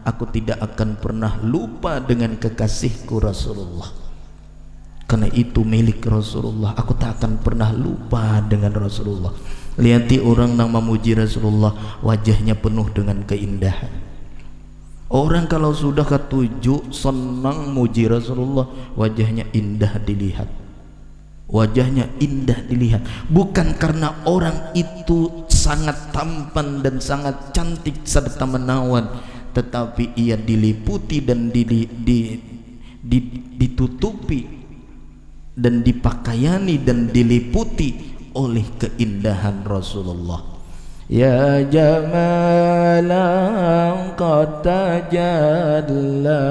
aku tidak akan pernah lupa dengan kekasihku Rasulullah. Karena itu milik Rasulullah, aku tak akan pernah lupa dengan Rasulullah. Lihati orang yang memuji Rasulullah, wajahnya penuh dengan keindahan. Orang kalau sudah ketujuh senang muji Rasulullah, wajahnya indah dilihat. Wajahnya indah dilihat, bukan karena orang itu sangat tampan dan sangat cantik serta menawan, tetapi ia diliputi dan ditutupi dan dipakaiani dan diliputi oleh keindahan Rasulullah. Ya jamalan qad tajalla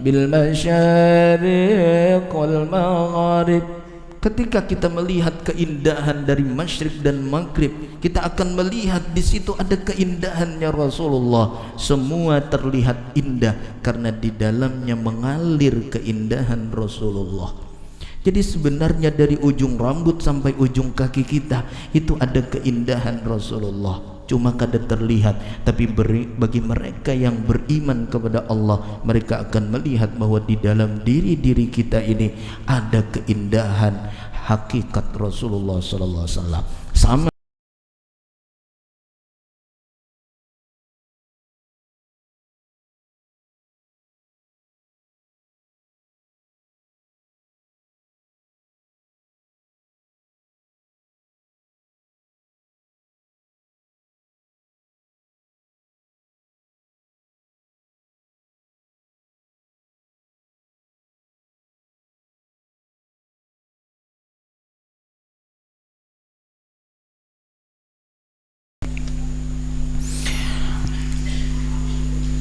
bil masyariq wal maghrib. Ketika kita melihat keindahan dari masyriq dan maghrib, kita akan melihat di situ ada keindahannya Rasulullah. Semua terlihat indah karena di dalamnya mengalir keindahan Rasulullah. Jadi sebenarnya dari ujung rambut sampai ujung kaki kita itu ada keindahan Rasulullah. Cuma kadang terlihat, tapi bagi mereka yang beriman kepada Allah, mereka akan melihat bahwa di dalam diri-diri kita ini ada keindahan hakikat Rasulullah sallallahu alaihi wasallam. Sama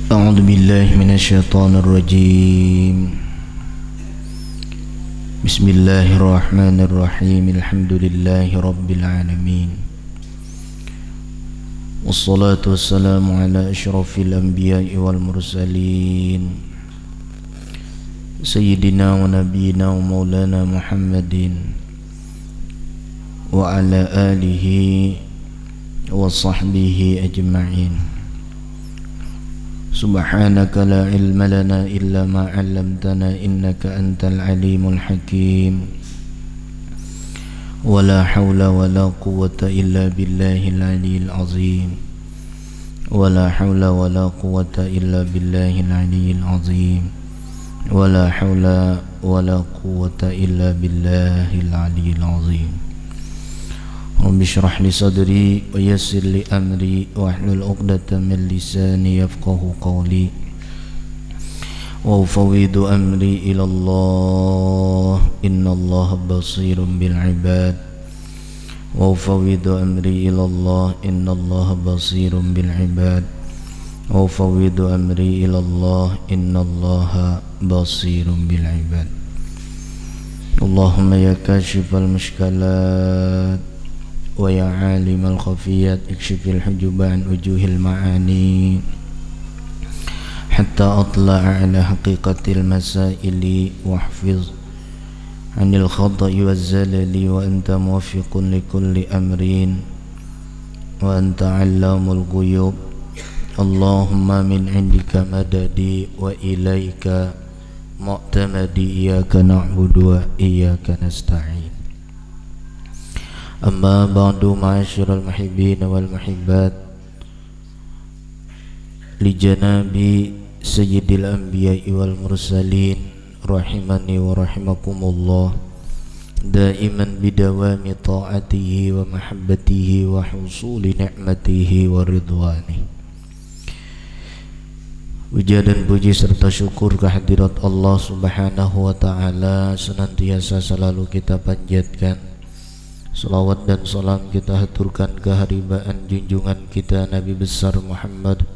A'udzu billahi minasyaitonir rajim. Bismillahirrahmanirrahim. Alhamdulillahi rabbil alamin. Wassalatu wassalamu ala asyrafil anbiya'i wal mursalin Sayyidina wa nabiyyina wa maulana Muhammadin wa ala alihi wa sahbihi ajma'in. Subhanaka la ilma lana illa ma 'allamtana innaka antal alimul hakim. Wala hawla wala quwwata illa billahil aliyyil azim. Wala hawla wala quwwata illa billahil aliyyil azim. Wala hawla wala quwwata illa billahil aliyyil azim. Rabbi shrah li sadri wa yassir li amri wahlul 'uqdatam min lisani yafqahu qawli wa ufawwidu amri ila Allah innallaha basirun bil 'ibad wa ufawwidu amri ila Allah innallaha basirun bil 'ibad wa ufawwidu amri ila Allah innallaha basirun bil 'ibad. Allahumma ya kashifal mushkilat wa ya alimal khafiyat ikshifil hujuba an wujuhil ma'ani hatta atla'a ala haqiqatil masaili wahfiz anil khata'i waz zalali wa anta muwaffiqun likulli amrin wa anta 'allamul ghuyub. Allahumma min 'indika madadi wa ilaika mu'tamadi, iyyaka na'budu wa iyyaka nasta'in. Amma ba'du, ma'asyiral muhibbin wal muhibbat, li janabi sayyidil anbiya'i wal mursalin rahimani wa rahimakumullah, daiman bidawami ta'atihi wa mahabbatihi wa husuli ni'matihi wa ridwani. Puja dan puji serta syukur kehadirat Allah subhanahu wa ta'ala senantiasa selalu kita panjatkan. Salawat dan salam kita haturkan keharibaan junjungan kita Nabi besar Muhammad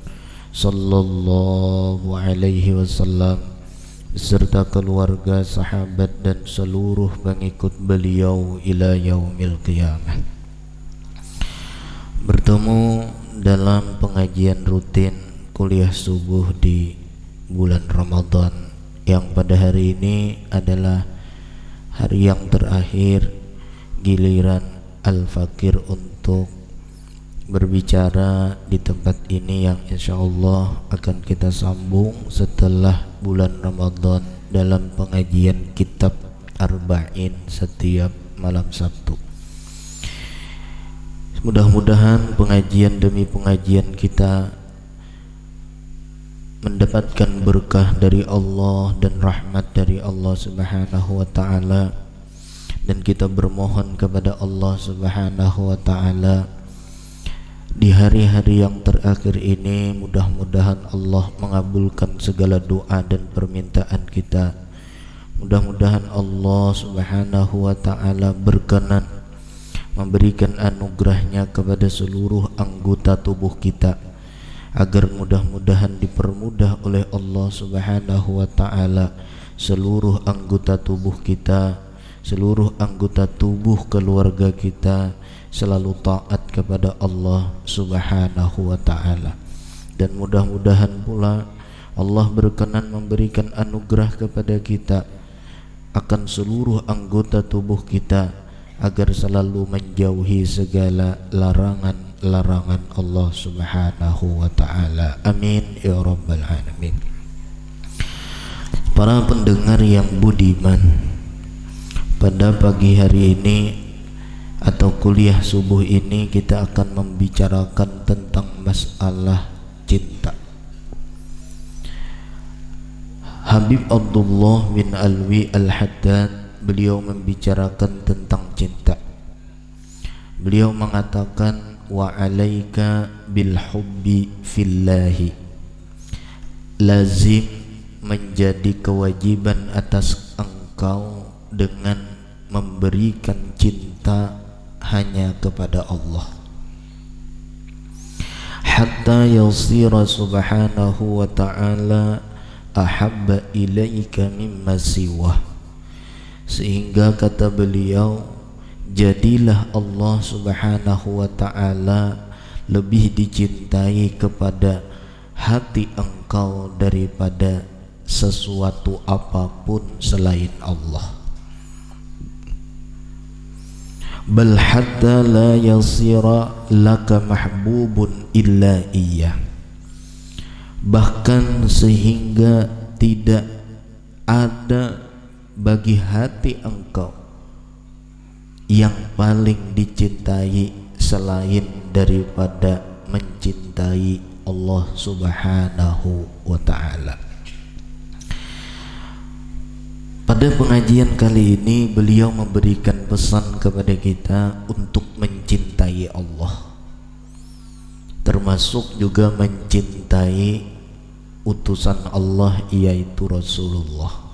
sallallahu alaihi wasallam beserta keluarga, sahabat dan seluruh pengikut beliau ila yaumil qiyamah. Bertemu dalam pengajian rutin kuliah subuh di bulan Ramadan yang pada hari ini adalah hari yang terakhir giliran Al-Fakir untuk berbicara di tempat ini yang insya Allah akan kita sambung setelah bulan Ramadan dalam pengajian kitab Arba'in setiap malam Sabtu. Mudah-mudahan pengajian demi pengajian kita mendapatkan berkah dari Allah dan rahmat dari Allah Subhanahu wa taala, dan kita bermohon kepada Allah Subhanahu wa taala di hari-hari yang terakhir ini, mudah-mudahan Allah mengabulkan segala doa dan permintaan kita. Mudah-mudahan Allah Subhanahu wa taala berkenan memberikan anugerahnya kepada seluruh anggota tubuh kita, agar mudah-mudahan dipermudah oleh Allah Subhanahu wa taala seluruh anggota tubuh kita, seluruh anggota tubuh keluarga kita selalu taat kepada Allah Subhanahu wa taala. Dan mudah-mudahan pula Allah berkenan memberikan anugerah kepada kita akan seluruh anggota tubuh kita, agar selalu menjauhi segala larangan-larangan Allah Subhanahu wa taala. Amin ya rabbal alamin. Para pendengar yang budiman, pada pagi hari ini atau kuliah subuh ini kita akan membicarakan tentang masalah cinta. Habib Abdullah bin Alwi Al-Haddad, beliau membicarakan tentang cinta. Beliau mengatakan, wa alaika bil hubbi fillahi, lazim menjadi kewajiban atas engkau dengan memberikan cinta hanya kepada Allah, hatta yasira subhanahu wa ta'ala ahabba ilaika mimma siwah, sehingga kata beliau, jadilah Allah Subhanahu wa ta'ala lebih dicintai kepada hati engkau daripada sesuatu apapun selain Allah. Bal hatta la yasira laka mahbubun illa iya, bahkan sehingga tidak ada bagi hati engkau yang paling dicintai selain daripada mencintai Allah Subhanahu wa ta'ala. Pada pengajian kali ini beliau memberikan pesan kepada kita untuk mencintai Allah, termasuk juga mencintai utusan Allah yaitu Rasulullah,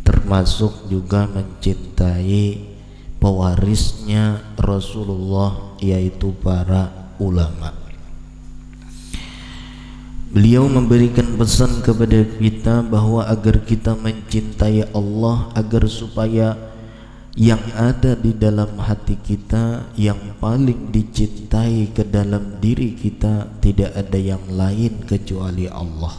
termasuk juga mencintai pewarisnya Rasulullah yaitu para ulama. Beliau memberikan pesan kepada kita bahwa agar kita mencintai Allah, agar supaya yang ada di dalam hati kita, yang paling dicintai ke dalam diri kita, tidak ada yang lain kecuali Allah,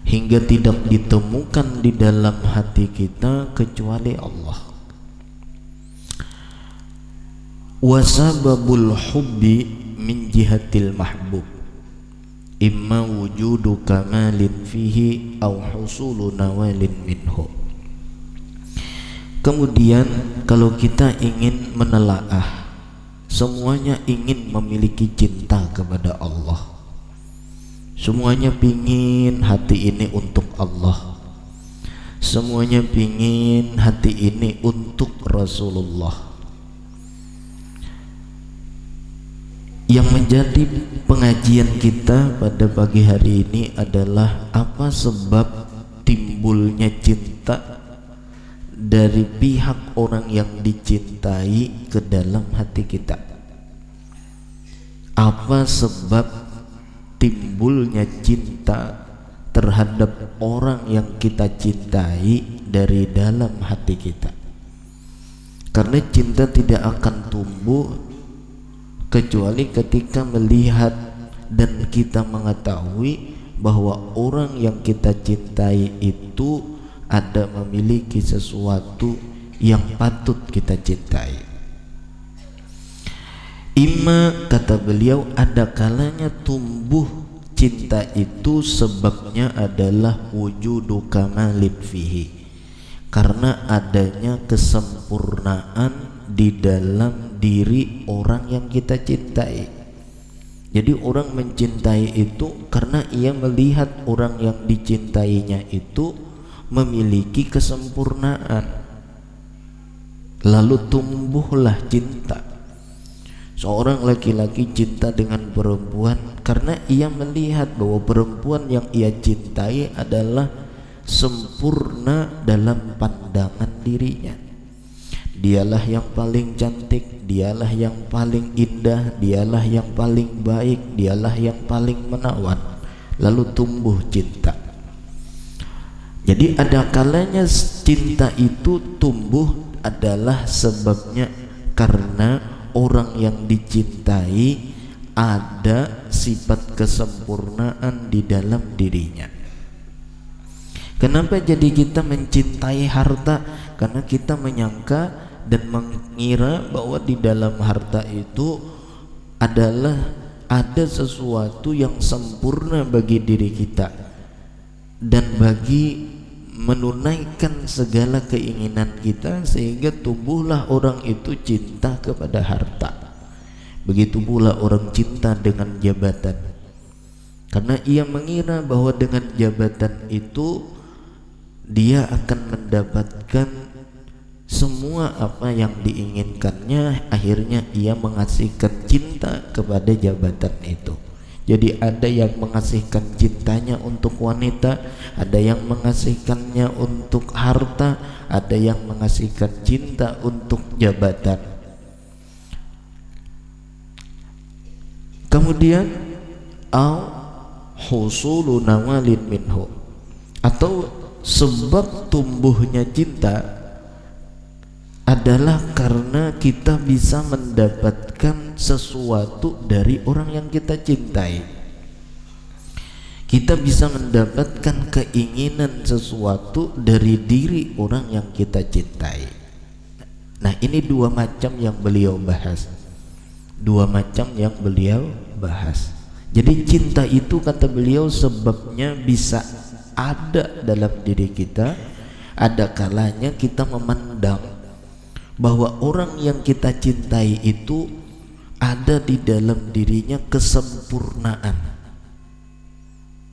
hingga tidak ditemukan di dalam hati kita kecuali Allah. Wasababul hubbi min jihatil mahbub, imma wujudu kamalin fihi aw husulu nawalin minhu. Kemudian kalau kita ingin menelaah, semuanya ingin memiliki cinta kepada Allah, semuanya pingin hati ini untuk Allah, semuanya pingin hati ini untuk Rasulullah. Yang menjadi pengajian kita pada pagi hari ini adalah apa sebab timbulnya cinta dari pihak orang yang dicintai ke dalam hati kita. Apa sebab timbulnya cinta terhadap orang yang kita cintai dari dalam hati kita. Karena cinta tidak akan tumbuh kecuali ketika melihat dan kita mengetahui bahwa orang yang kita cintai itu ada memiliki sesuatu yang patut kita cintai. Ima, kata beliau, ada kalanya tumbuh cinta itu sebabnya adalah wujudu kamalin fihi, karena adanya kesempurnaan di dalam diri orang yang kita cintai. Jadi orang mencintai itu karena ia melihat orang yang dicintainya itu memiliki kesempurnaan, lalu tumbuhlah cinta. Seorang laki-laki cinta dengan perempuan karena ia melihat bahwa perempuan yang ia cintai adalah sempurna dalam pandangan dirinya. Dialah yang paling cantik, dialah yang paling indah, dialah yang paling baik, dialah yang paling menawan. Lalu tumbuh cinta. Jadi ada kalanya cinta itu tumbuh adalah sebabnya karena orang yang dicintai ada sifat kesempurnaan di dalam dirinya. Kenapa jadi kita mencintai harta? Karena kita menyangka dan mengira bahwa di dalam harta itu adalah ada sesuatu yang sempurna bagi diri kita dan bagi menunaikan segala keinginan kita, sehingga tumbuhlah orang itu cinta kepada harta. Begitu pula orang cinta dengan jabatan, karena ia mengira bahwa dengan jabatan itu dia akan mendapatkan semua apa yang diinginkannya. Akhirnya ia mengasihkan cinta kepada jabatan itu. Jadi ada yang mengasihkan cintanya untuk wanita, ada yang mengasihkannya untuk harta, ada yang mengasihkan cinta untuk jabatan. Kemudian husulu nawalin minhu, atau sebab tumbuhnya cinta adalah karena kita bisa mendapatkan sesuatu dari orang yang kita cintai. Kita bisa mendapatkan keinginan sesuatu dari diri orang yang kita cintai. Nah, ini dua macam yang beliau bahas. Dua macam yang beliau bahas. Jadi cinta itu, kata beliau, sebabnya bisa ada dalam diri kita. Ada kalanya kita memandang bahwa orang yang kita cintai itu ada di dalam dirinya kesempurnaan.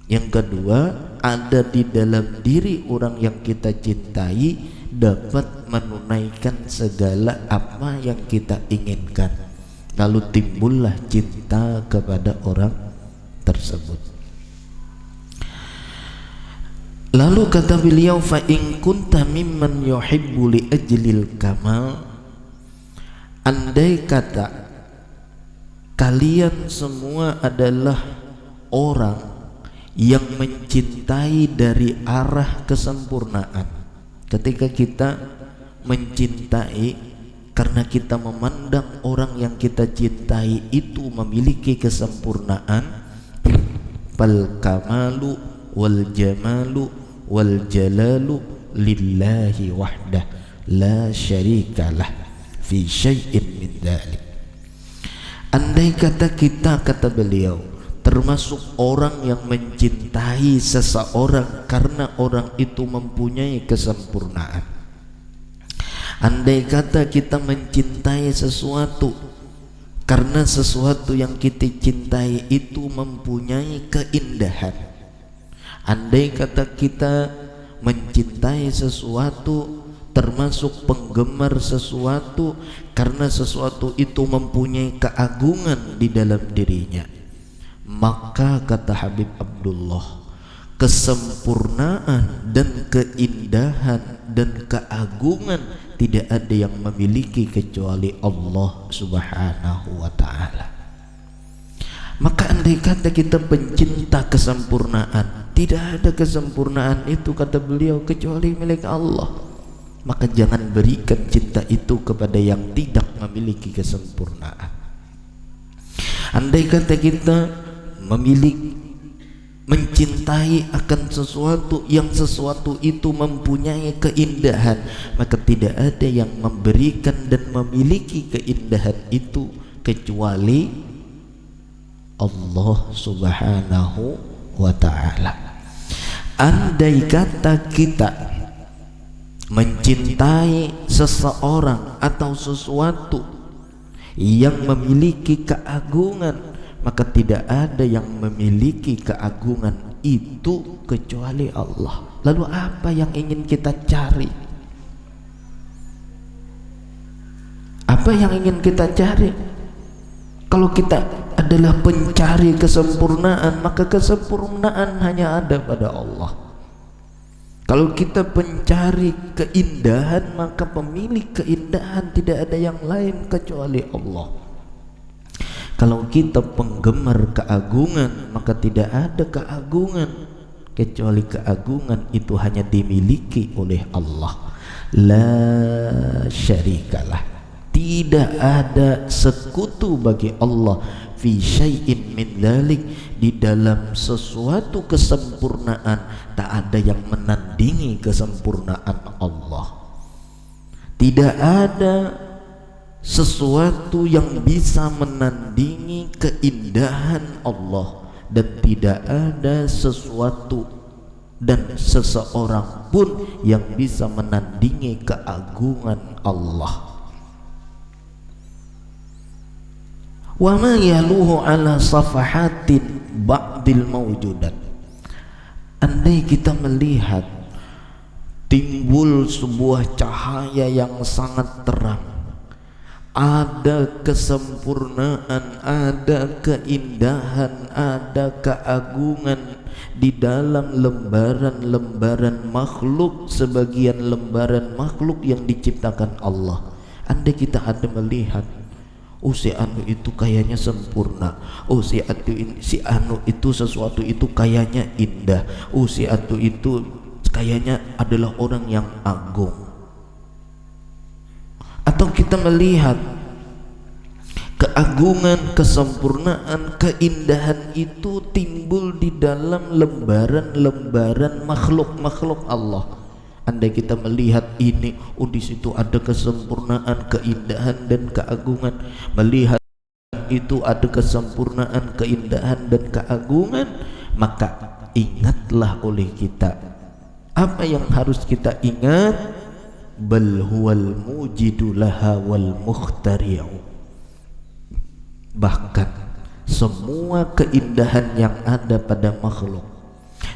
Yang kedua, ada di dalam diri orang yang kita cintai dapat menunaikan segala apa yang kita inginkan. Lalu timbullah cinta kepada orang tersebut. Lalu kata beliau, fa in kunta mimman yuhibbu li ajlil kamal, andai kata kalian semua adalah orang yang mencintai dari arah kesempurnaan. Ketika kita mencintai karena kita memandang orang yang kita cintai itu memiliki kesempurnaan, fal kamalu wal jamalu wal jalalu lillahi wahdah la syarikalah fi syai'in min dzalik. Andai kata kita, kata beliau, termasuk orang yang mencintai seseorang karena orang itu mempunyai kesempurnaan. Andai kata kita mencintai sesuatu karena sesuatu yang kita cintai itu mempunyai keindahan. Andai kata kita mencintai sesuatu, termasuk penggemar sesuatu karena sesuatu itu mempunyai keagungan di dalam dirinya, maka kata Habib Abdullah, kesempurnaan dan keindahan dan keagungan tidak ada yang memiliki kecuali Allah Subhanahu wa ta'ala. Maka andai kata kita pencinta kesempurnaan, tidak ada kesempurnaan itu, kata beliau, kecuali milik Allah. Maka jangan berikan cinta itu kepada yang tidak memiliki kesempurnaan. Andai kata kita mencintai akan sesuatu yang sesuatu itu mempunyai keindahan, maka tidak ada yang memberikan dan memiliki keindahan itu kecuali Allah Subhanahu wa ta'ala. Andai kata kita mencintai seseorang atau sesuatu yang memiliki keagungan, maka tidak ada yang memiliki keagungan itu kecuali Allah. Lalu apa yang ingin kita cari? Apa yang ingin kita cari? Kalau kita adalah pencari kesempurnaan, maka kesempurnaan hanya ada pada Allah. Kalau kita pencari keindahan, maka pemilik keindahan tidak ada yang lain kecuali Allah. Kalau kita penggemar keagungan, maka tidak ada keagungan kecuali keagungan itu hanya dimiliki oleh Allah. La syarikalah. Tidak ada sekutu bagi Allah fi syai'in min dzalik, di dalam sesuatu kesempurnaan tak ada yang menandingi kesempurnaan Allah. Tidak ada sesuatu yang bisa menandingi keindahan Allah, dan tidak ada sesuatu dan seseorang pun yang bisa menandingi keagungan Allah. Wa ma yaluhu ala safahatin ba'dil mawjudat. Andai kita melihat timbul sebuah cahaya yang sangat terang, ada kesempurnaan, ada keindahan, ada keagungan di dalam lembaran-lembaran makhluk, sebagian lembaran makhluk yang diciptakan Allah. Andai kita ada melihat, oh si anu itu kayaknya sempurna, oh si anu itu sesuatu itu kayaknya indah, oh si anu itu kayaknya adalah orang yang agung. Atau kita melihat keagungan, kesempurnaan, keindahan itu timbul di dalam lembaran-lembaran makhluk-makhluk Allah. Andai kita melihat ini, oh di situ ada kesempurnaan, keindahan dan keagungan. Melihat itu ada kesempurnaan, keindahan dan keagungan, maka ingatlah oleh kita. Apa yang harus kita ingat? Bal huwal mujidu laha wal mukhtari'u. Bahkan semua keindahan yang ada pada makhluk,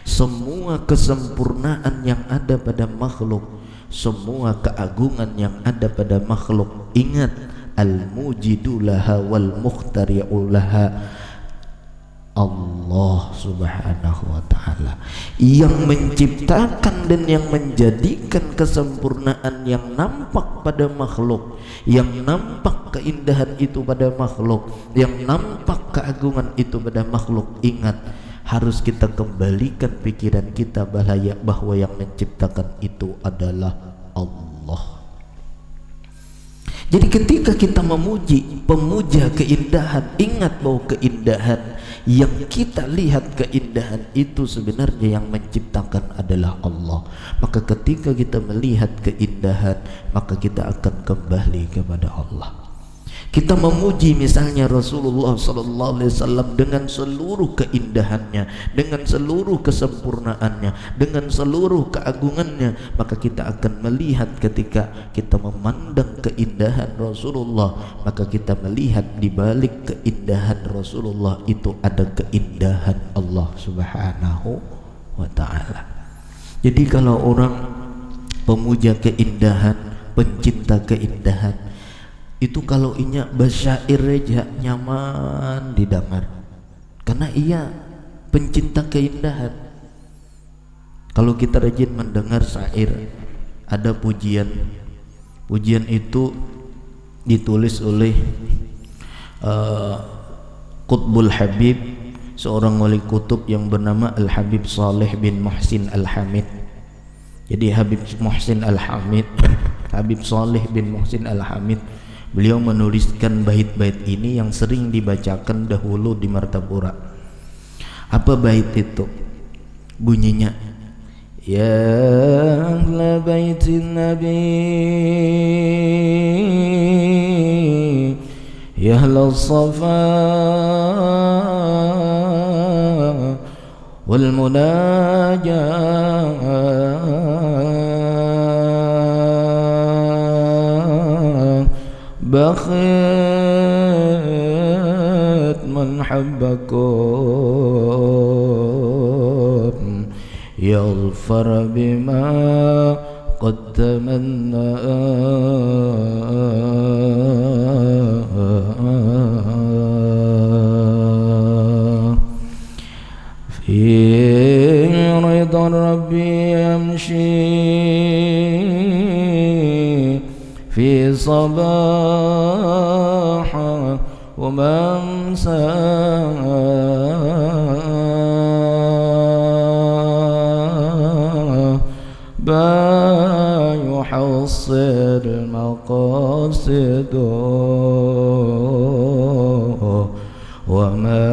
semua kesempurnaan yang ada pada makhluk, semua keagungan yang ada pada makhluk, ingat, al-mujidu laha wal mukhtari'u laha, Allah Subhanahu wa ta'ala, yang menciptakan dan yang menjadikan kesempurnaan yang nampak pada makhluk, yang nampak keindahan itu pada makhluk, yang nampak keagungan itu pada makhluk. Ingat, harus kita kembalikan pikiran kita bahwa yang menciptakan itu adalah Allah. Jadi ketika kita memuji, pemuja keindahan, ingat bahwa keindahan yang kita lihat, keindahan itu sebenarnya yang menciptakan adalah Allah. Maka ketika kita melihat keindahan, maka kita akan kembali kepada Allah. Kita memuji misalnya Rasulullah sallallahu alaihi wasallam dengan seluruh keindahannya, dengan seluruh kesempurnaannya, dengan seluruh keagungannya, maka kita akan melihat ketika kita memandang keindahan Rasulullah, maka kita melihat di balik keindahan Rasulullah itu ada keindahan Allah Subhanahu wa ta'ala. Jadi kalau orang pemuja keindahan, pencinta keindahan, itu kalau inya basyair aja nyaman didengar, karena ia pencinta keindahan. Kalau kita rajin mendengar syair, ada pujian itu ditulis oleh Qutbul Habib, seorang wali kutub yang bernama Al-Habib Saleh bin Muhsin Al-Hamid. Jadi Habib Muhsin Al-Hamid, Habib Saleh bin Muhsin Al-Hamid, beliau menuliskan bait-bait ini yang sering dibacakan dahulu di Martapura. Apa bait itu? Bunyinya, ya ahla baitin nabi, يا أهل الصفا والمناجاة بخيت من حبكم يغفر بما قد تمنى في رضا ربي يمشي في صباح وممساه يحصل مقاصد وما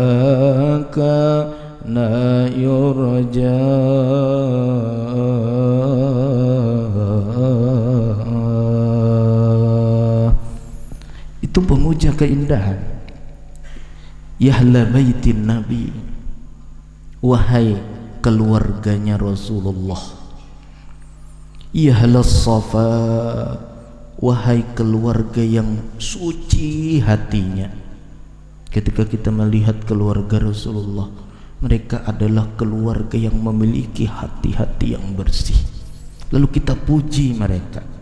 كان يرجى itu pemuja keindahan. Ya ahla baitin Nabi, wahai keluarganya Rasulullah. Ya ahla Safa, wahai keluarga yang suci hatinya. Ketika kita melihat keluarga Rasulullah, mereka adalah keluarga yang memiliki hati-hati yang bersih. Lalu kita puji mereka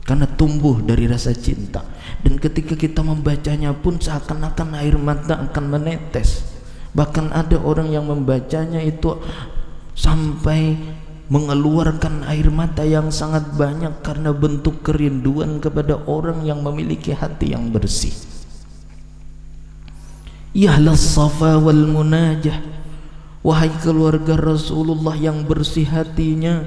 karena tumbuh dari rasa cinta. Dan ketika kita membacanya pun seakan-akan air mata akan menetes. Bahkan ada orang yang membacanya itu sampai mengeluarkan air mata yang sangat banyak karena bentuk kerinduan kepada orang yang memiliki hati yang bersih. Ya ahlas safa wal munajah, wahai keluarga Rasulullah yang bersih hatinya,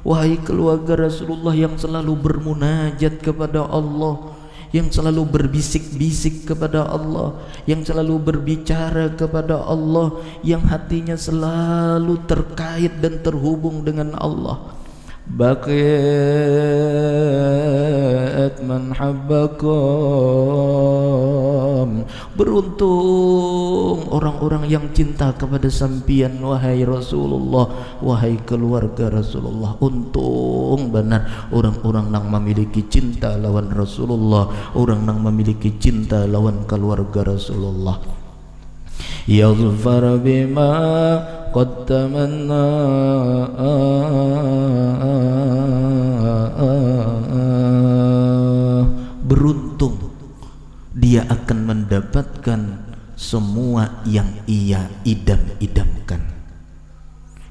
wahai keluarga Rasulullah yang selalu bermunajat kepada Allah, yang selalu berbisik-bisik kepada Allah, yang selalu berbicara kepada Allah, yang hatinya selalu terkait dan terhubung dengan Allah. Baqiyat man habbakum, beruntung orang-orang yang cinta kepada sampian wahai Rasulullah, wahai keluarga Rasulullah. Untung benar orang-orang yang memiliki cinta lawan Rasulullah, orang yang memiliki cinta lawan keluarga Rasulullah. Yaghfar bima qad tamanna, beruntung dia akan mendapatkan semua yang ia idam-idamkan.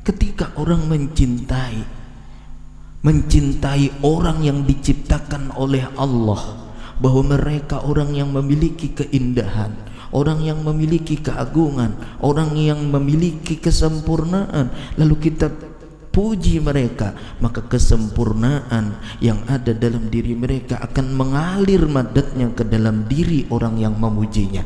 Ketika orang mencintai orang yang diciptakan oleh Allah, bahwa mereka orang yang memiliki keindahan, orang yang memiliki keagungan, orang yang memiliki kesempurnaan, lalu kita puji mereka, maka kesempurnaan yang ada dalam diri mereka akan mengalir madatnya ke dalam diri orang yang memujinya.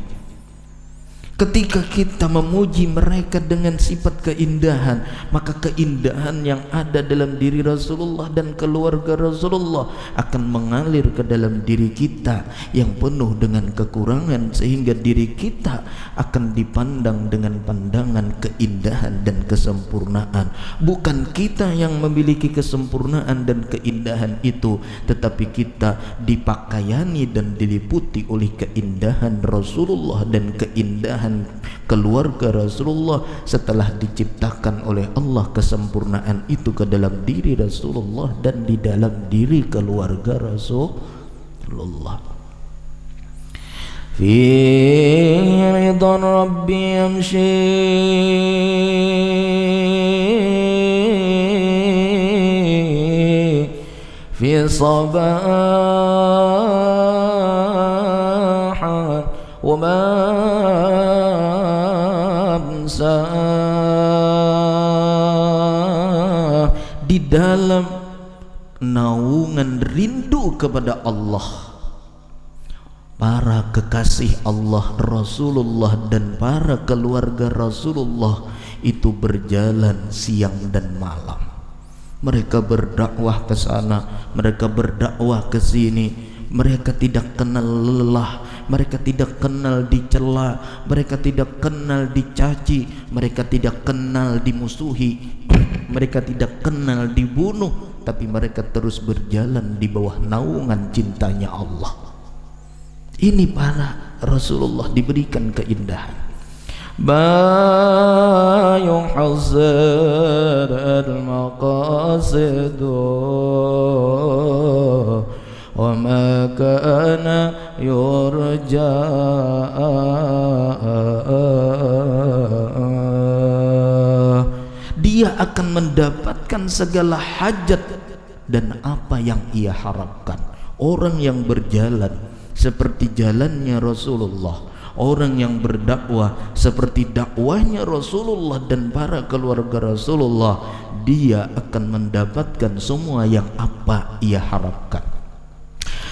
Ketika kita memuji mereka dengan sifat keindahan, maka keindahan yang ada dalam diri Rasulullah dan keluarga Rasulullah akan mengalir ke dalam diri kita yang penuh dengan kekurangan, sehingga diri kita akan dipandang dengan pandangan keindahan dan kesempurnaan. Bukan kita yang memiliki kesempurnaan dan keindahan itu, tetapi kita dipakaiani dan diliputi oleh keindahan Rasulullah dan keindahan keluarga Rasulullah setelah diciptakan oleh Allah kesempurnaan itu ke dalam diri Rasulullah dan di dalam diri keluarga Rasulullah. Fi ridha Rabbi yamshi fi sabahan wa di dalam naungan rindu kepada Allah, para kekasih Allah Rasulullah dan para keluarga Rasulullah itu berjalan siang dan malam. Mereka berdakwah ke sana, mereka berdakwah ke sini, Mereka tidak kenal lelah, mereka tidak kenal dicela, mereka tidak kenal dicaci, mereka tidak kenal dimusuhi, mereka tidak kenal dibunuh, tapi mereka terus berjalan di bawah naungan cintanya Allah. Ini para Rasulullah diberikan keindahan. Bayu hazar al-maqasidu wa ma kana yurja. Dia akan mendapatkan segala hajat dan apa yang ia harapkan. Orang yang berjalan seperti jalannya Rasulullah, orang yang berdakwah seperti dakwahnya Rasulullah dan para keluarga Rasulullah, dia akan mendapatkan semua yang apa ia harapkan.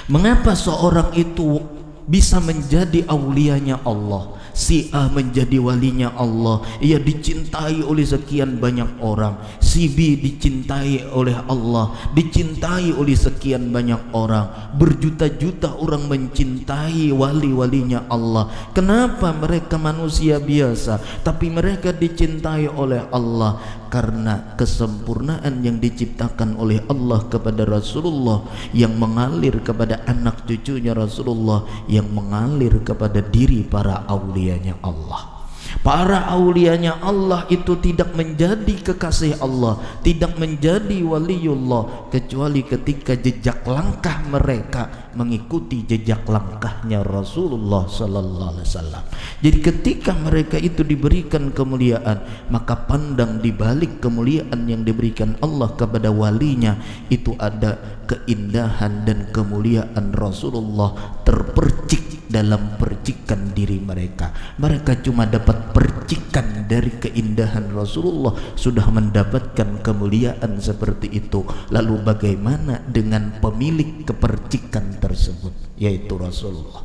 Mengapa seorang itu bisa menjadi aulianya Allah? Si A menjadi walinya Allah, ia dicintai oleh sekian banyak orang. Si B dicintai oleh Allah, dicintai oleh sekian banyak orang. Berjuta-juta orang mencintai wali-walinya Allah. Kenapa mereka manusia biasa tapi mereka dicintai oleh Allah? Karena kesempurnaan yang diciptakan oleh Allah kepada Rasulullah, yang mengalir kepada anak cucunya Rasulullah, yang mengalir kepada diri para aulianya Allah. Para aulianya Allah itu tidak menjadi kekasih Allah, tidak menjadi waliullah, kecuali ketika jejak langkah mereka mengikuti jejak langkahnya Rasulullah sallallahu alaihi wasallam. Jadi ketika mereka itu diberikan kemuliaan, maka pandang di balik kemuliaan yang diberikan Allah kepada walinya itu ada keindahan dan kemuliaan Rasulullah terpercik dalam percikan diri mereka. Mereka cuma dapat percikan dari keindahan Rasulullah sudah mendapatkan kemuliaan seperti itu. Lalu bagaimana dengan pemilik kepercikan tersebut, yaitu Rasulullah?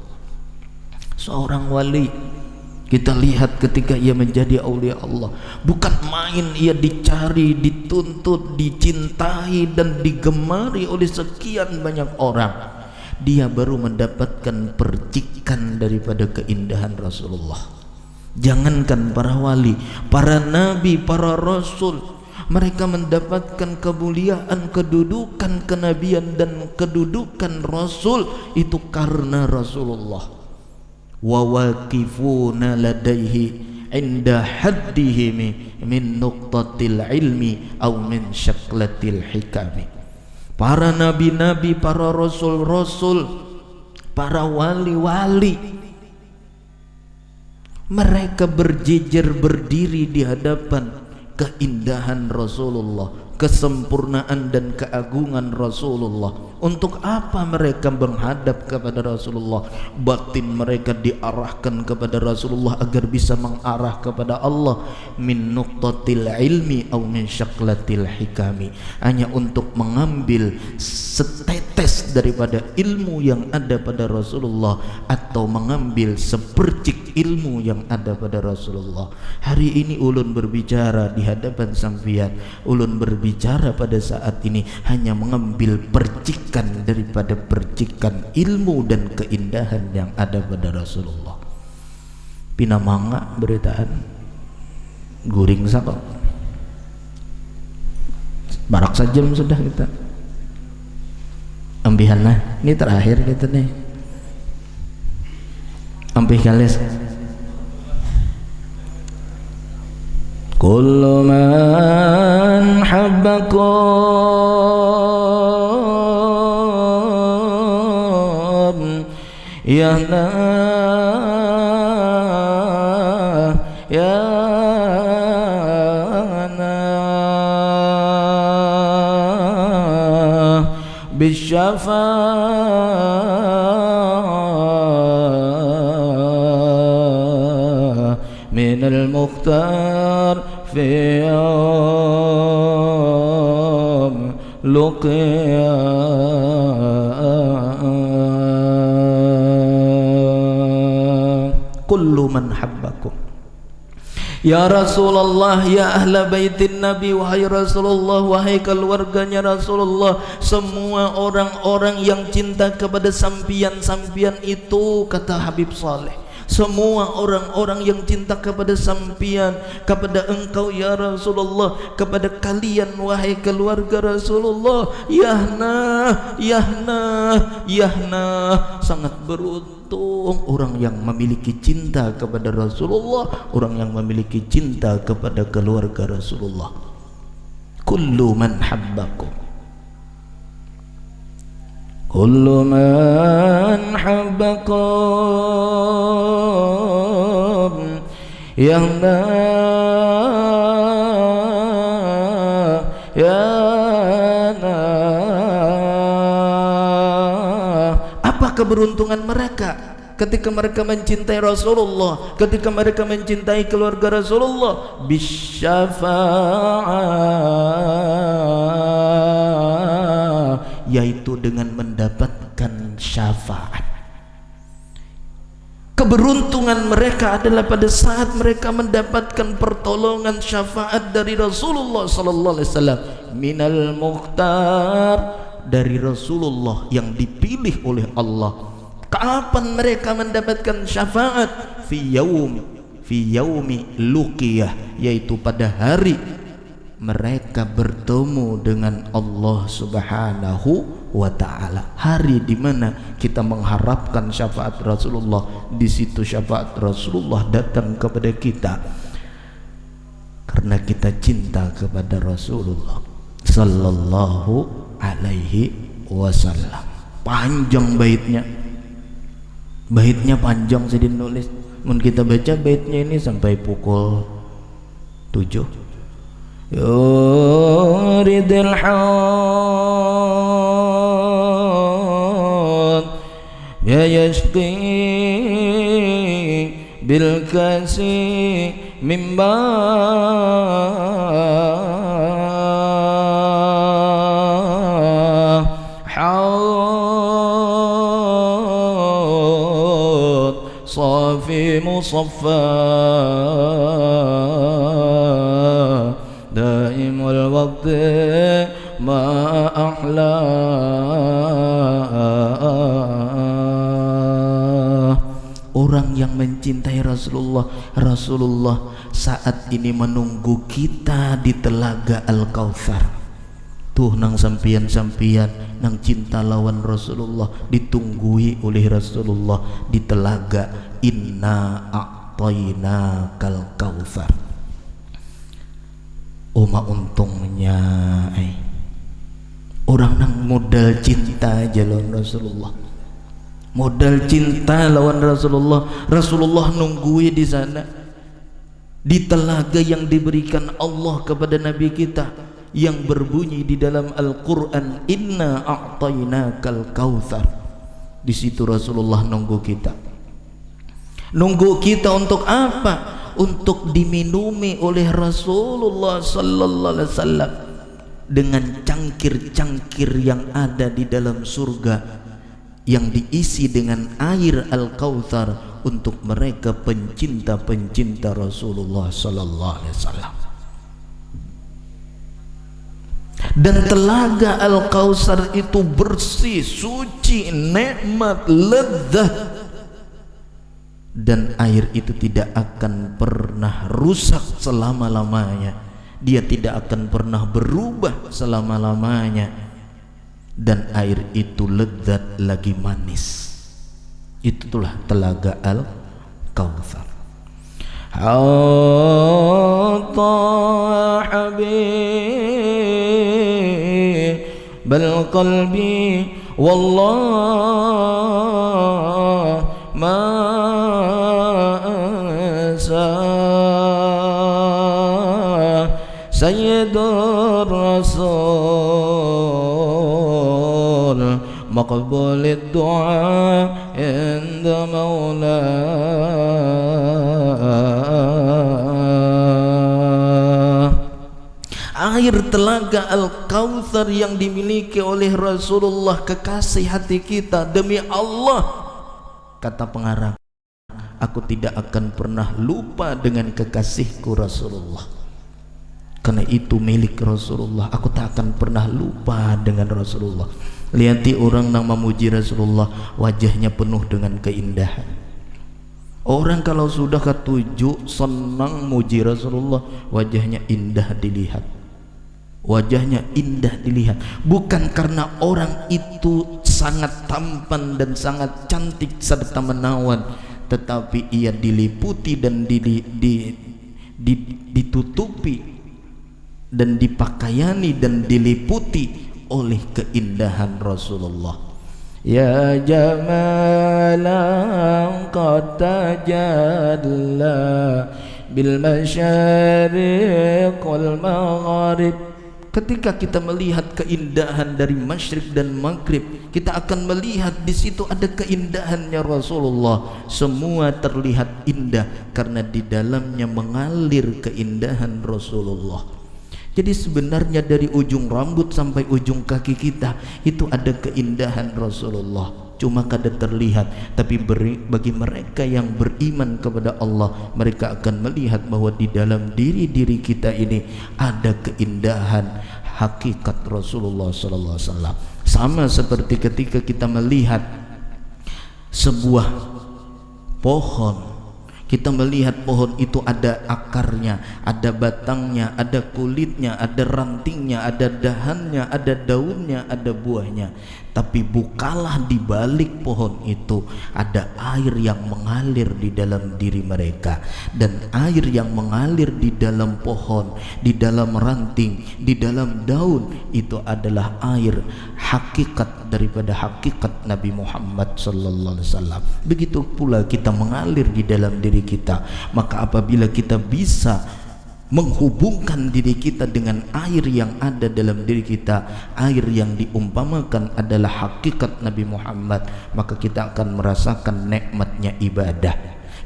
Seorang wali, kita lihat ketika ia menjadi aulia Allah, bukan main ia dicari, dituntut, dicintai dan digemari oleh sekian banyak orang. Dia baru mendapatkan percikan daripada keindahan Rasulullah. Jangankan para wali, para nabi, para rasul, mereka mendapatkan kemuliaan, kedudukan kenabian dan kedudukan rasul itu karena Rasulullah. Wa waqifuna ladaihi inda haddihim min nuqtatil ilmi aw min syaklatil hikami. Para nabi-nabi, para rasul-rasul, para wali-wali, mereka berjejer berdiri di hadapan keindahan Rasulullah, kesempurnaan dan keagungan Rasulullah. Untuk apa mereka menghadap kepada Rasulullah? Batin mereka diarahkan kepada Rasulullah agar bisa mengarah kepada Allah. Min nuqtatil ilmi aw min syaklatil hikami, hanya untuk mengambil setetes daripada ilmu yang ada pada Rasulullah atau mengambil sepercik ilmu yang ada pada Rasulullah. Hari ini ulun berbicara di hadapan sampeyan, ulun berbicara pada saat ini hanya mengambil percikan daripada percikan ilmu dan keindahan yang ada pada Rasulullah. Pina mangga beritaan guring sapa barak sajam sudah kita ambihan lah, ini terakhir kita nih ampih kales. Kullu man habbakum ya na ya na bisyafa min al-mukhtar في يوم لقيا كل من حبكم Ya Rasulullah, ya ahla baitin Nabi, wahai Rasulullah, wahai keluarganya Rasulullah, semua orang-orang yang cinta kepada sampian itu, kata Habib Saleh, semua orang-orang yang cinta kepada sampian, kepada engkau ya Rasulullah, kepada kalian wahai keluarga Rasulullah, yahna, sangat beruntung orang yang memiliki cinta kepada Rasulullah, orang yang memiliki cinta kepada keluarga Rasulullah. Kullu man habbakum, kullu man habbakum yahna yana. Apa keberuntungan mereka ketika mereka mencintai Rasulullah, ketika mereka mencintai keluarga Rasulullah? Bisyafa'ah, yaitu dengan mendapatkan syafaat. Keberuntungan mereka adalah pada saat mereka mendapatkan pertolongan syafaat dari Rasulullah sallallahu alaihi wasallam, minal mukhtar, dari Rasulullah yang dipilih oleh Allah. Kapan mereka mendapatkan syafaat? Fi yaumi luqiyah, yaitu pada hari mereka bertemu dengan Allah Subhanahu wa ta'ala, hari di mana kita mengharapkan syafaat Rasulullah. Di situ syafaat Rasulullah datang kepada kita karena kita cinta kepada Rasulullah sallallahu alaihi wasallam. Panjang baitnya panjang, saya nulis. Mun kita baca baitnya ini sampai pukul 7. Yuridil haud ya yashqi bil kasi mimba haud safi musaffa daimul waqti ma ahla. Orang yang mencintai Rasulullah, Rasulullah saat ini menunggu kita di telaga Al-Kautsar. Tuh nang sampian-sampian nang cinta lawan Rasulullah ditunggui oleh Rasulullah di telaga. Inna a'tainakal kautsar. Oma untungnya orang nang modal cinta aja lawan Rasulullah, modal cinta lawan Rasulullah. Rasulullah nunggui di sana di telaga yang diberikan Allah kepada Nabi kita, yang berbunyi di dalam Al-Quran, Inna a'tainakal kautsar. Di situ Rasulullah nunggu kita. Nunggu kita untuk apa? Untuk diminumi oleh Rasulullah sallallahu alaihi wasallam dengan cangkir-cangkir yang ada di dalam surga yang diisi dengan air Al-Kautsar untuk mereka pencinta-pencinta Rasulullah sallallahu alaihi wasallam. Dan telaga Al-Kautsar itu bersih, suci, nikmat, lezat, dan air itu tidak akan pernah rusak selama-lamanya. Dia tidak akan pernah berubah selama-lamanya. Dan air itu lezat lagi manis. Itulah telaga Al-Kautsar. Hatta habib bal qalbi wallah ma Sayyidur Rasul maqbulid du'a inda maula. Air telaga Al-Kautsar yang dimiliki oleh Rasulullah, kekasih hati kita. Demi Allah, kata pengarang, aku tidak akan pernah lupa dengan kekasihku Rasulullah. Karena itu milik Rasulullah, aku tak akan pernah lupa dengan Rasulullah. Lihati orang yang memuji Rasulullah, wajahnya penuh dengan keindahan. Orang kalau sudah ketujuh senang muji Rasulullah, wajahnya indah dilihat. Wajahnya indah dilihat, bukan karena orang itu sangat tampan dan sangat cantik serta menawan, tetapi ia diliputi dan ditutupi dan dipakaiani dan diliputi oleh keindahan Rasulullah. Ya jamalan qad tajalla bil masyariq wal maghrib. Ketika kita melihat keindahan dari masyriq dan maghrib, kita akan melihat di situ ada keindahannya Rasulullah. Semua terlihat indah karena di dalamnya mengalir keindahan Rasulullah. Jadi sebenarnya dari ujung rambut sampai ujung kaki kita itu ada keindahan Rasulullah, cuma kada terlihat. Tapi bagi mereka yang beriman kepada Allah, mereka akan melihat bahwa di dalam diri kita ini ada keindahan hakikat Rasulullah sallallahu alaihi wasallam. Sama seperti ketika kita melihat sebuah pohon, kita melihat pohon itu ada akarnya, ada batangnya, ada kulitnya, ada rantingnya, ada dahannya, ada daunnya, ada buahnya. Tapi bukalah di balik pohon itu ada air yang mengalir di dalam diri mereka. Dan air yang mengalir di dalam pohon, di dalam ranting, di dalam daun, itu adalah air hakikat daripada hakikat Nabi Muhammad sallallahu alaihi wasallam. Begitu pula kita mengalir di dalam diri kita. Maka apabila kita bisa menghubungkan diri kita dengan air yang ada dalam diri kita, air yang diumpamakan adalah hakikat Nabi Muhammad, maka kita akan merasakan nikmatnya ibadah,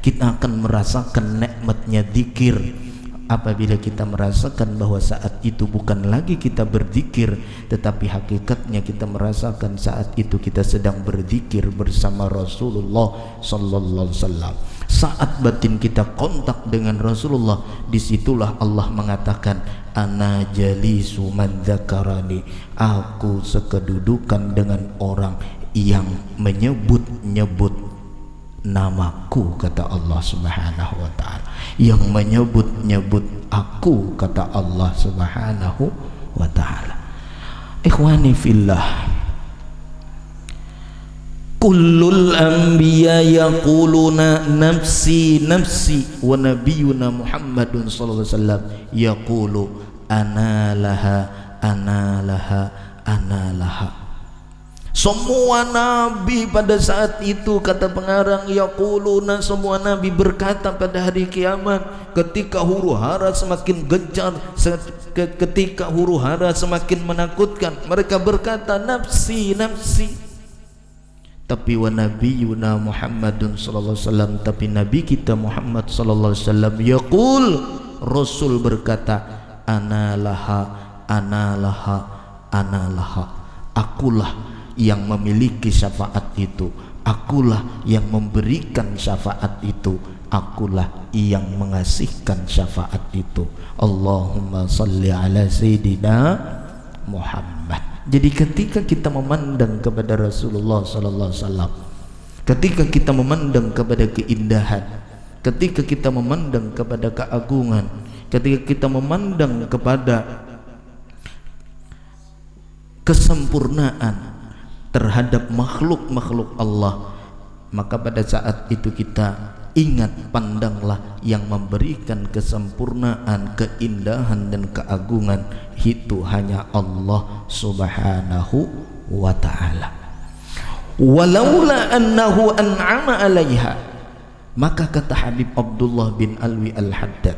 kita akan merasakan nikmatnya zikir. Apabila kita merasakan bahwa saat itu bukan lagi kita berzikir, tetapi hakikatnya kita merasakan saat itu kita sedang berzikir bersama Rasulullah sallallahu alaihi wasallam. Saat batin kita kontak dengan Rasulullah, disitulah Allah mengatakan, ana jalisu man dzakarani, aku sekedudukan dengan orang yang menyebut-nyebut namaku, kata Allah Subhanahu wa ta'ala. Yang menyebut-nyebut aku, kata Allah Subhanahu wa ta'ala. Ikhwani fillah, kullul anbiya yaquluna nafsi nafsi, wa nabiyuna Muhammadun sallallahu alaihi wasallam yaqulu ana laha ana laha ana laha. Semua nabi pada saat itu, kata pengarang, yaquluna, semua nabi berkata pada hari kiamat ketika huru hara semakin gencar, ketika huru hara semakin menakutkan, mereka berkata nafsi nafsi. Tapi wa nabiyuna Muhammadun sallallahu alaihi wasallam, tapi nabi kita Muhammad sallallahu alaihi wasallam yaqul, Rasul berkata, ana laha ana laha ana laha, akulah yang memiliki syafaat itu, akulah yang memberikan syafaat itu, akulah yang mengasihkan syafaat itu. Allahumma salli ala Sayyidina Muhammad. Jadi ketika kita memandang kepada Rasulullah sallallahu alaihi wasallam, ketika kita memandang kepada keindahan, ketika kita memandang kepada keagungan, ketika kita memandang kepada kesempurnaan terhadap makhluk-makhluk Allah, maka pada saat itu kita ingat, pandanglah yang memberikan kesempurnaan, keindahan dan keagungan itu hanya Allah Subhanahu wa ta'ala. Walaula annahu an'ama alaiha, maka kata Habib Abdullah bin Alwi Al-Haddad,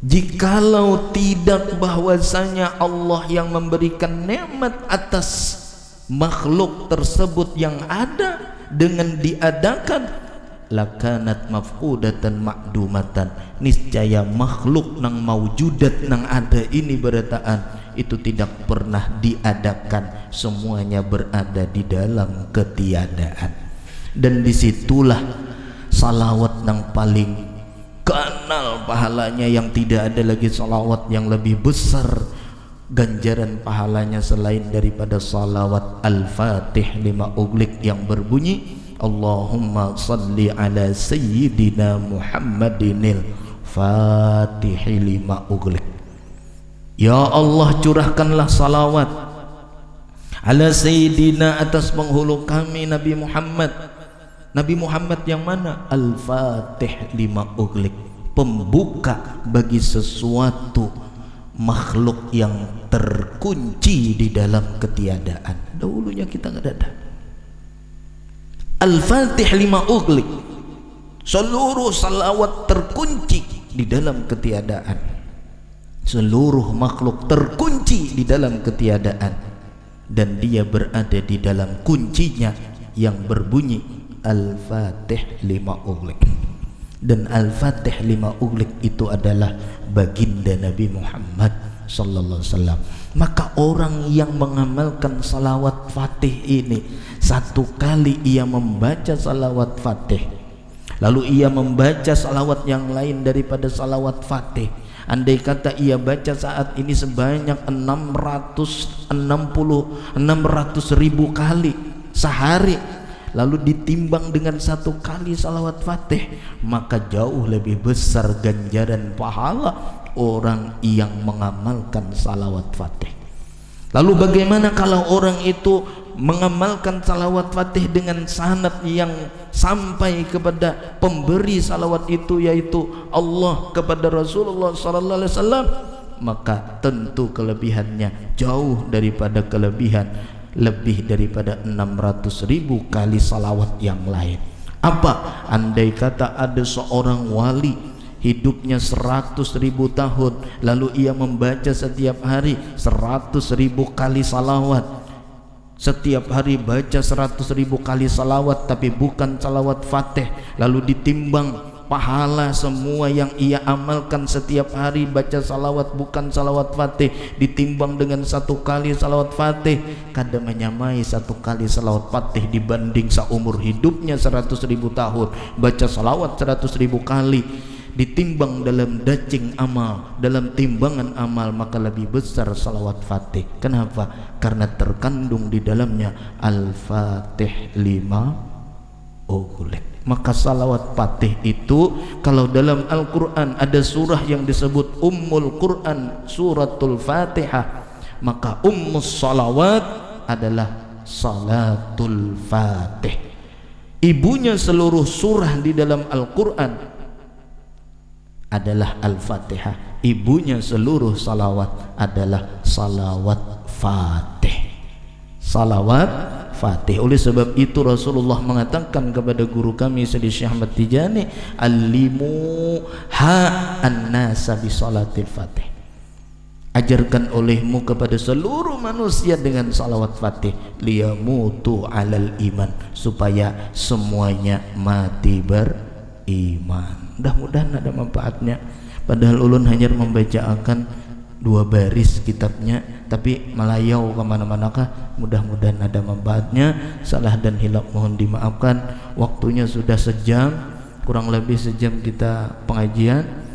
jikalau tidak bahwasanya Allah yang memberikan nikmat atas makhluk tersebut yang ada dengan diadakan, lakanat mafqudatan ma'dumatan, niscaya makhluk nang maujudat nang ada ini berataan itu tidak pernah diadakan, semuanya berada di dalam ketiadaan. Dan disitulah salawat nang paling kenal pahalanya, yang tidak ada lagi salawat yang lebih besar ganjaran pahalanya selain daripada salawat Al-Fatih lima uglik yang berbunyi Allahumma salli ala sayyidina Muhammadinil Fatih lima uglik. Ya Allah, curahkanlah salawat ala sayyidina, atas penghulu kami Nabi Muhammad. Nabi Muhammad yang mana? Al-Fatih lima uglik, pembuka bagi sesuatu makhluk yang terkunci di dalam ketiadaan. Dahulunya kita nggak ada. Al-Fatih lima uglik, seluruh salawat terkunci di dalam ketiadaan. Seluruh makhluk terkunci di dalam ketiadaan, dan dia berada di dalam kuncinya yang berbunyi Al-Fatih lima uglik. Dan Al-Fatih lima uglik itu adalah baginda Nabi Muhammad sallallahu alaihi wasallam. Maka orang yang mengamalkan salawat Fatih ini, satu kali ia membaca salawat Fatih, lalu ia membaca salawat yang lain daripada salawat Fatih, andai kata ia baca saat ini sebanyak 600.000 kali sehari, lalu ditimbang dengan satu kali salawat Fatih, maka jauh lebih besar ganjaran pahala orang yang mengamalkan salawat Fatih. Lalu bagaimana kalau orang itu mengamalkan salawat Fatih dengan sanad yang sampai kepada pemberi salawat itu, yaitu Allah kepada Rasulullah sallallahu alaihi wasallam, maka tentu kelebihannya jauh daripada kelebihan lebih daripada 600.000 kali salawat yang lain. Apa? Andai kata ada seorang wali hidupnya 100.000 tahun, lalu ia membaca setiap hari 100.000 kali salawat, setiap hari baca 100.000 kali salawat tapi bukan salawat Fatih, lalu ditimbang pahala semua yang ia amalkan setiap hari baca salawat bukan salawat Fatih, ditimbang dengan satu kali salawat Fatih, kadang menyamai satu kali salawat Fatih dibanding seumur hidupnya 100.000 tahun baca salawat 100.000 kali. Ditimbang dalam dacing amal, dalam timbangan amal, maka lebih besar salawat Fatih. Kenapa? Karena terkandung di dalamnya Al-Fatih lima uglik. Maka salawat Fatih itu, kalau dalam Al-Quran ada surah yang disebut Ummul Quran, suratul Fatihah, maka Ummus Salawat adalah Salatul Fatih. Ibunya seluruh surah di dalam Al-Quran adalah Al-Fatihah, ibunya seluruh salawat adalah salawat Fatih. Salawat Fatih. Oleh sebab itu Rasulullah mengatakan kepada guru kami Sayyidi Syekh Ahmad Tijani, "Allimu ha an-nasa bi salatil Fatih." Ajarkan olehmu kepada seluruh manusia dengan salawat Fatih, liyamutu alal iman, supaya semuanya mati beriman. Mudah-mudahan ada manfaatnya. Padahal ulun hanya membacakan 2 baris kitabnya, tapi melayau kemana-manakah. Mudah-mudahan ada manfaatnya. Salah dan hilaf mohon dimaafkan. Waktunya sudah sejam, kurang lebih sejam kita pengajian.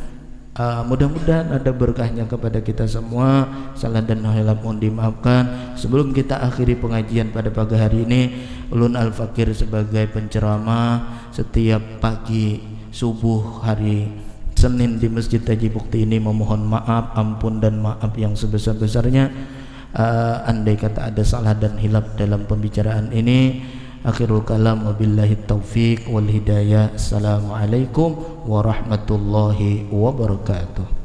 Mudah-mudahan ada berkahnya kepada kita semua. Salah dan hilaf mohon dimaafkan. Sebelum kita akhiri pengajian pada pagi hari ini, ulun Al-Fakir sebagai penceramah setiap pagi subuh hari Senin di Masjid Haji Bukti ini memohon maaf, ampun dan maaf yang sebesar-besarnya. Andai kata ada salah dan hilaf dalam pembicaraan ini, akhirul kalam wabillahi taufiq wal hidayah. Assalamualaikum warahmatullahi wabarakatuh.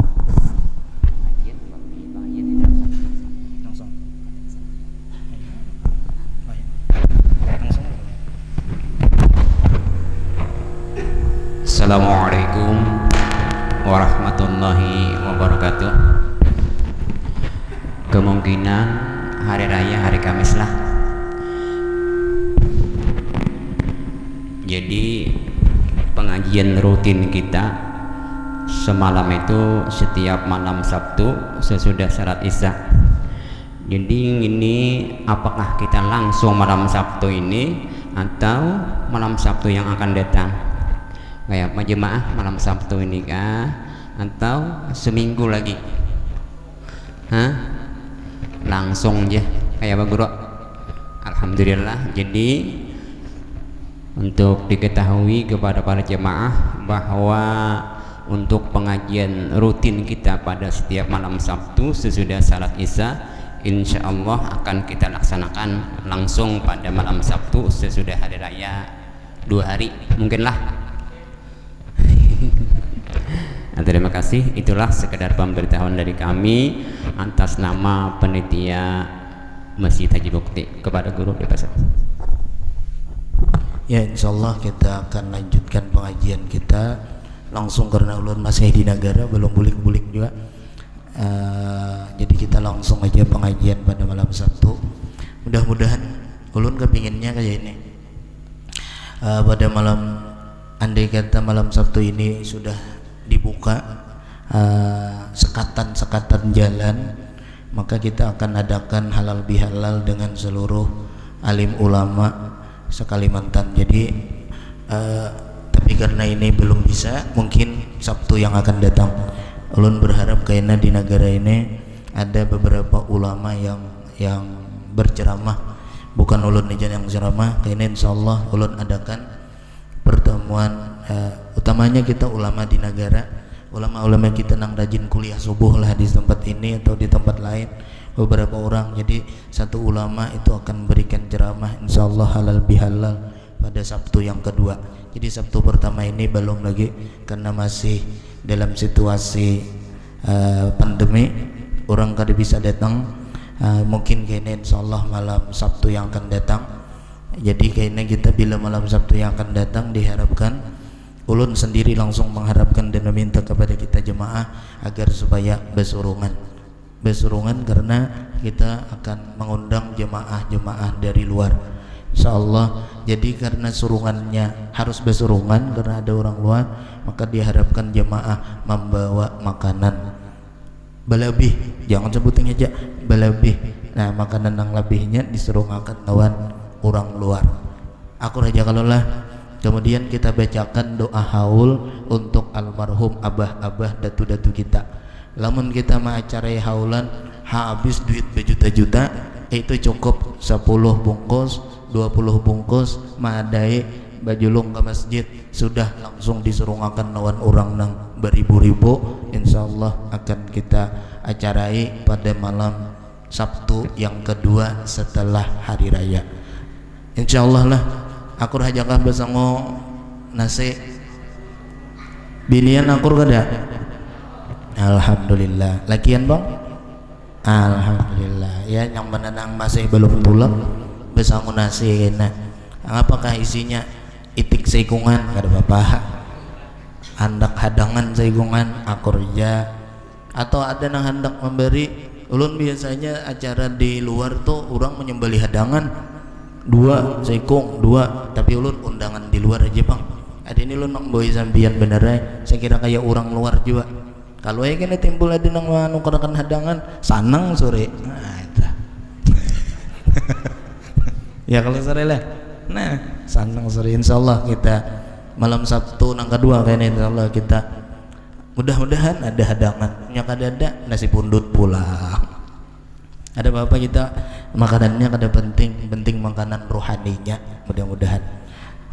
Assalamualaikum warahmatullahi wabarakatuh. Kemungkinan hari raya hari Kamis lah. Jadi pengajian rutin kita semalam itu setiap malam Sabtu sesudah salat Isya. Jadi ini apakah kita langsung malam Sabtu ini atau malam Sabtu yang akan datang? kayak jemaah malam Sabtu ini kah atau seminggu lagi? Hah? Langsung aja kayak apa guru? Alhamdulillah. Jadi untuk diketahui kepada para jemaah bahwa untuk pengajian rutin kita pada setiap malam Sabtu sesudah salat Isya, insya Allah akan kita laksanakan langsung pada malam Sabtu sesudah hari raya 2 hari mungkinlah. Terima kasih, itulah sekedar pemberitahuan dari kami atas nama panitia Masjid Haji Bukti kepada guru di pasar. Ya, insyaallah kita akan lanjutkan pengajian kita langsung karena ulun masih di negara belum bulik-bulik juga. Jadi kita langsung aja pengajian pada malam Sabtu. Mudah-mudahan ulun kepinginnya kayak ini. Pada malam, andai kata malam Sabtu ini sudah dibuka sekatan-sekatan jalan, maka kita akan adakan halal bihalal dengan seluruh alim ulama sekalimantan. Jadi tapi karena ini belum bisa, mungkin Sabtu yang akan datang. Ulun berharap karena di negara ini ada beberapa ulama yang berceramah, bukan ulun aja yang ceramah. Karena insyaallah ulun adakan pertemuan utamanya kita ulama di negara, ulama-ulama kita nang rajin kuliah subuh lah di tempat ini atau di tempat lain beberapa orang. Jadi satu ulama itu akan berikan ceramah insyaallah halal bihalal pada Sabtu yang kedua. Jadi Sabtu pertama ini belum lagi karena masih dalam situasi pandemi, orang kada bisa datang. Mungkin kayaknya insyaallah malam Sabtu yang akan datang. Jadi kayaknya kita bila malam Sabtu yang akan datang diharapkan ulun sendiri langsung mengharapkan dan meminta kepada kita jemaah agar supaya besurungan karena kita akan mengundang jemaah-jemaah dari luar insyaallah. Jadi karena surungannya harus besurungan karena ada orang luar, maka diharapkan jemaah membawa makanan berlebih, jangan sebutin aja berlebih. Nah, makanan yang lebihnya disurungakan lawan orang luar. Aku raja kalolah. Kemudian kita bacakan doa haul untuk almarhum abah-abah datu-datu kita. Lamun kita mau acara haulan habis duit berjuta-juta, itu cukup 10 bungkus 20 bungkus madai bajulung ke masjid sudah langsung disurungakan lawan orang nang beribu-ribu. Insyaallah akan kita acarai pada malam Sabtu yang kedua setelah hari raya insyaallah lah. Akur hajakah besango nasi bilian akur kada. Alhamdulillah. Lakian bang? Alhamdulillah. Ya, yang menenang masih belum pulang besango nasi kena. Apakah isinya? Itik seikungan kada apa-apa. Handak hadangan seikungan akur ja. Atau ada yang hendak memberi. Ulun biasanya acara di luar tuh orang menyembelih hadangan 2 seikung 2, tapi ulun undangan di luar aja bang. Ada ini ulun nak boy sambian beneran. Saya kira kayak orang luar juga. Kalau ya kena timbul ada nang nukarkan hadangan sanang sore. Nah itu. Ya kalau sore lah. Nah sanang sore insyaallah kita malam Sabtu nang kedua kayaknya insyaallah kita mudah-mudahan ada hadangan. Yang ada nasi pundut pulang. Ada apa-apa kita makanannya kada penting makanan rohaninya mudah-mudahan.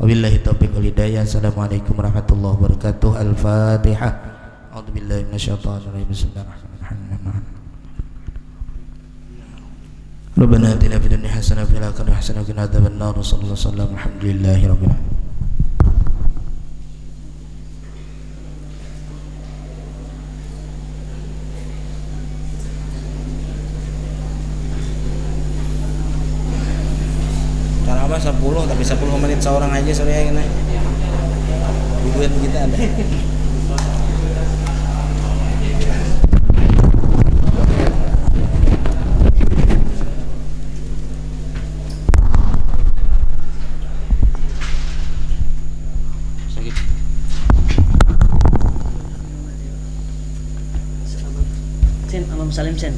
Wabillahi taufiq wal hidayah. Assalamualaikum warahmatullahi wabarakatuh. Al-Fatihah. A'udzubillahi minasyaitonir rajim. Bismillahirrahmanirrahim. Rabbana atina fid dunya hasanah wa fil akhirati hasanah wa qina adzabannar. Sallallahu alaihi wasallam. Alhamdulillahirabbil alamin. Cara 10 tapi 10 menit seorang aja sore ya kena. Duit kita ada. Sen, Salim Sen.